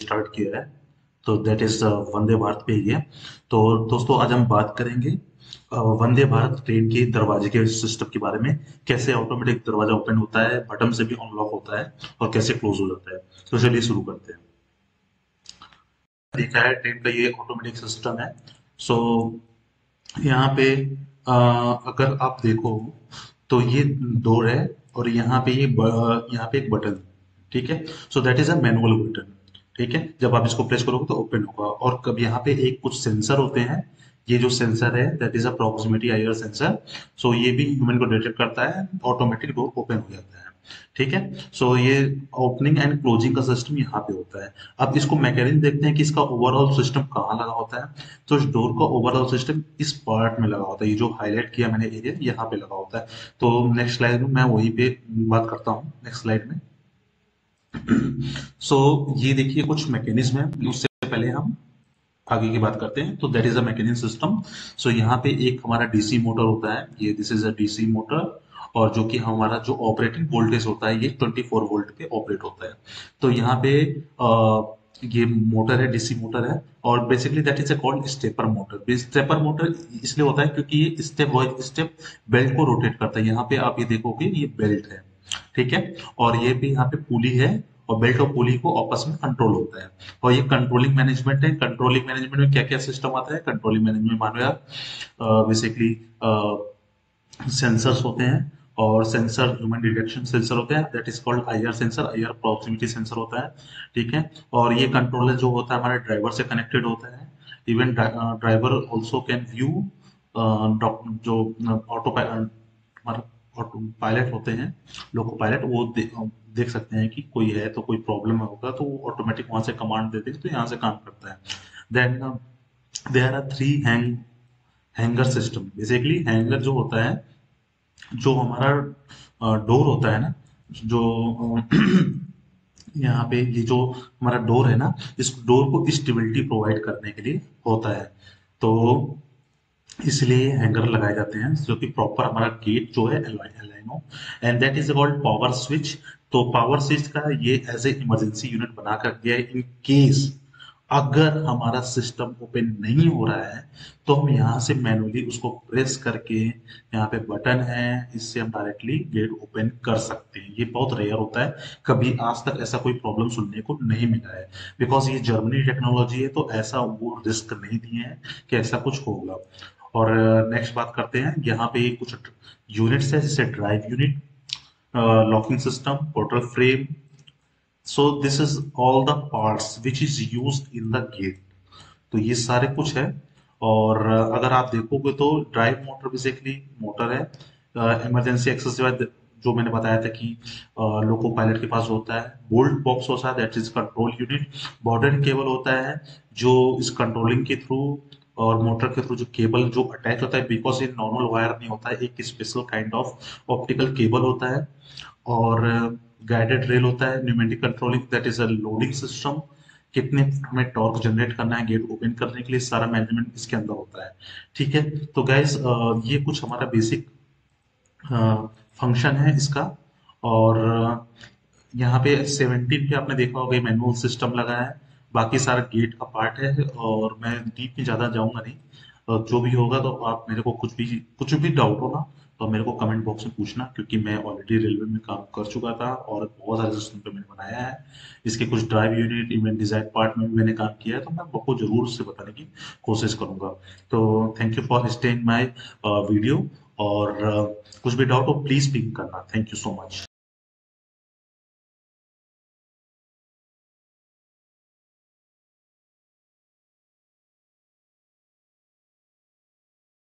Start किया है, तो दैट इज वंदे भारत पे ही है। तो दोस्तों आज हम बात करेंगे वंदे भारत ट्रेन के दरवाजे के सिस्टम के बारे में, कैसे ऑटोमेटिक दरवाजा ओपन होता है, बटन से भी अनलॉक होता है और कैसे क्लोज हो जाता है। तो चलिए शुरू करते हैं। देखा है ट्रेन का ये ऑटोमेटिक सिस्टम है। सो यहाँ पे अगर आप देखो तो ये डोर है और यहाँ पे यहाँ पे एक बटन, ठीक है। So that is a manual button, ठीक है। जब आप इसको प्रेस करोगे तो ओपन होगा। और कब यहाँ पे एक कुछ सेंसर होते हैं, ये जो सेंसर है that is a proximity IR sensor. So ये भी ह्यूमन को डिटेक्ट करता है, ऑटोमेटिक डोर ओपन हो जाता है, ठीक है। सो ये ओपनिंग एंड क्लोजिंग का सिस्टम यहाँ पे होता है। अब इसको मैकेनिज्म देखते हैं कि इसका ओवरऑल सिस्टम कहाँ लगा होता है। तो इस डोर का ओवरऑल सिस्टम इस पार्ट में लगा होता है, ये जो हाईलाइट किया मैंने एरिया यहाँ पे लगा होता है। तो नेक्स्ट स्लाइड में मैं वही पे बात करता हूँ, नेक्स्ट स्लाइड में। सो ये देखिए कुछ मैकेनिज्म है, उससे पहले हम आगे की बात करते हैं। तो that is a mechanism system. So यहाँ पे एक हमारा डीसी मोटर होता है, ये this is a DC motor. और जो कि हमारा जो ऑपरेटिंग वोल्टेज होता है ये 24 वोल्ट पे ऑपरेट होता है। तो यहाँ पे ये मोटर है, डीसी मोटर है। और basically that is a called stepper motor. Stepper motor इसलिए होता है क्योंकि ये स्टेप बाय स्टेप बेल्ट को रोटेट करता है। यहाँ पे आप ये देखोगे ये बेल्ट है, ठीक है। और ये भी यहाँ पे पुली है, और बेल्ट और पुली को आपस में कंट्रोल होता है। और ये कंट्रोलिंग मैनेजमेंट है। कंट्रोलिंग मैनेजमेंट में क्या क्या सिस्टम आता है? कंट्रोलिंग मैनेजमेंट मानो यार बेसिकली सेंसर्स होते हैं, और सेंसर ह्यूमन डिटेक्शन सेंसर होते हैं, that is called IR sensor, IR proximity sensor होता है, ठीक है। और ये कंट्रोलर जो होता है हमारे ड्राइवर से कनेक्टेड होता है। Even driver also can view जो ऑटो हमारा ऑटो पायलट होते हैं, लोको पायलट, वो देख सकते हैं कि कोई है तो कोई प्रॉब्लम होगा तो वो ऑटोमेटिक वहां से कमांड देते हैं, तो यहाँ से काम करता है। Then there are three hanger system. Basically hanger जो होता है, जो हमारा डोर होता है ना, जो यहाँ पे ये जो हमारा डोर है ना, इस डोर को स्टेबिलिटी प्रोवाइड करने के लिए होता है। तो इसलिए हैंगर लगाए जाते हैं जो कि प्रॉपर हमारा गेट जो है अलाइन हो। And that is called power switch. तो पावर स्विच का ये एज ए इमरजेंसी यूनिट बना कर दिया है। इन केस अगर हमारा सिस्टम ओपन नहीं हो रहा है तो हम यहाँ से मैनुअली उसको प्रेस करके, यहाँ पे बटन है, इससे हम डायरेक्टली गेट ओपन कर सकते हैं। ये बहुत रेयर होता है, कभी आज तक ऐसा कोई प्रॉब्लम सुनने को नहीं मिला है। बिकॉज ये जर्मनी टेक्नोलॉजी है, तो ऐसा वो रिस्क नहीं दिए हैं कि ऐसा कुछ होगा। और नेक्स्ट बात करते हैं, यहाँ पे कुछ यूनिट्स है, जैसे drive unit, locking system, portal frame. So this is all the parts which is used in the gate. तो ये सारे कुछ है। और अगर आप देखोगे तो ड्राइव मोटर बेसिकली मोटर है। इमरजेंसी एक्सेस जो मैंने बताया था कि लोको पायलट के पास होता है। बोल्ट बॉक्स होता है, that is control unit. Border cable होता है जो इस कंट्रोलिंग के थ्रू और मोटर के थ्रू जो केबल जो अटैच होता है, बिकॉज ये नॉर्मल वायर नहीं होता है, एक special kind of optical cable होता है। और गाइडेड रेल होता है। Pneumatic controlling, that is a loading system, कितने हमें टॉर्क जनरेट करना है गेट ओपन करने के लिए, सारा मैनेजमेंट इसके अंदर होता है, ठीक है। तो गाइस ये कुछ हमारा बेसिक फंक्शन है इसका। और यहाँ पे 17 पे आपने देखा होगा मैनुअल सिस्टम लगा है, बाकी सारा गेट का पार्ट है। और मैं डीप में ज्यादा जाऊंगा नहीं। जो भी होगा तो आप मेरे को कुछ भी डाउट हो ना, तो मेरे को कमेंट बॉक्स में पूछना, क्योंकि मैं ऑलरेडी रेलवे में काम कर चुका था और बहुत सारे सिस्टम पे मैंने बनाया है। इसके कुछ drive unit, even design part में भी मैंने काम किया है, तो मैं आपको जरूर से बताने की कोशिश करूंगा। तो thank you for staying my video. और कुछ भी डाउट हो प्लीज पिंग करना। Thank you so much.